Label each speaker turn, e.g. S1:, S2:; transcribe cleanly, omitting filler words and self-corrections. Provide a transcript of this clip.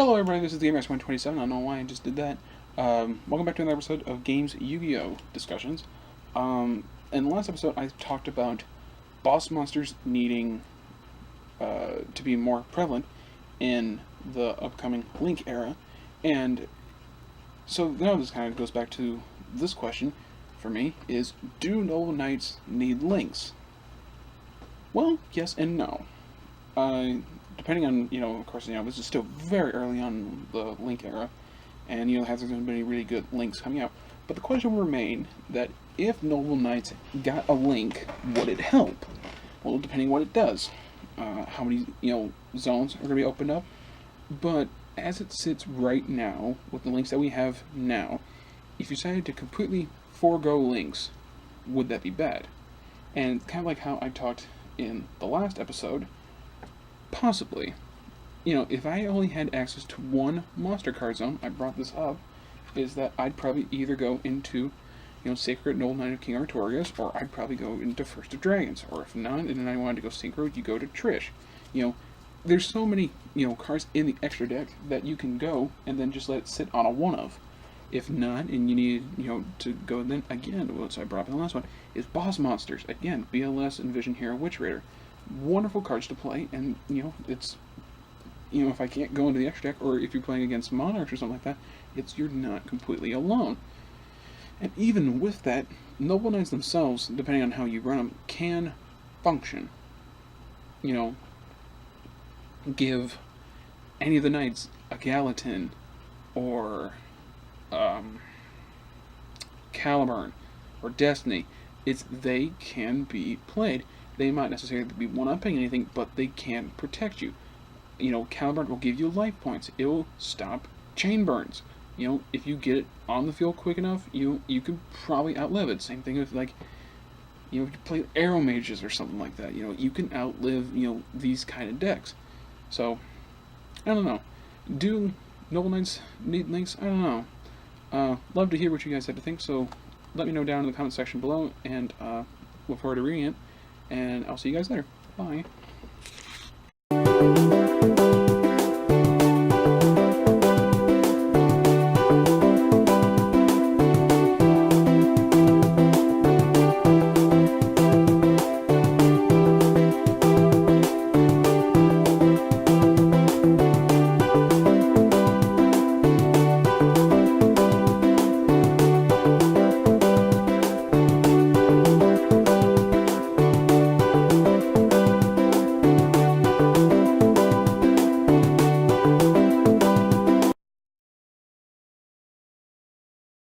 S1: Hello everybody, this is the GameX127. I don't know why I just did that. Welcome back to another episode of Games Yu-Gi-Oh! Discussions. In the last episode, I talked about boss monsters needing to be more prevalent in the upcoming Link era. And so now this kind of goes back to this question for me, is do Noble Knights need links? Well, yes and no. Depending on, of course, this is still very early on in the Link era, and, hasn't been any really good links coming out. But the question will remain that if Noble Knights got a link, would it help? Well, depending on what it does. How many, zones are going to be opened up. But as it sits right now, with the links that we have now, if you decided to completely forego links, would that be bad? And kind of like how I talked in the last episode, possibly. If I only had access to one monster card zone, I brought this up, is that I'd probably either go into, Sacred Noble Knight of King Artorias, or I'd probably go into First of Dragons, or if not, and then I wanted to go Synchro, you go to Trish. There's so many, cards in the extra deck that you can go, and then just let it sit on a one-of. If not, and you need, to go, then again, what I brought up in the last one, is boss monsters. Again, BLS and Vision Hero Witch Raider. Wonderful cards to play, and, it's, if I can't go into the extra deck, or if you're playing against Monarchs or something like that, you're not completely alone. And even with that, Noble Knights themselves, depending on how you run them, can function. Give any of the knights a Gallatin, or, Caliburn, or Destiny. They can be played. They might necessarily be one-upping anything, but they can protect you. Caliburn will give you life points. It will stop chain burns. If you get it on the field quick enough, you can probably outlive it. Same thing with, if you play Arrow Mages or something like that, you can outlive, these kind of decks. So, I don't know. Do Noble Knights need links? I don't know. Love to hear what you guys have to think, so let me know down in the comment section below, and look forward to reading it. And I'll see you guys later. Bye.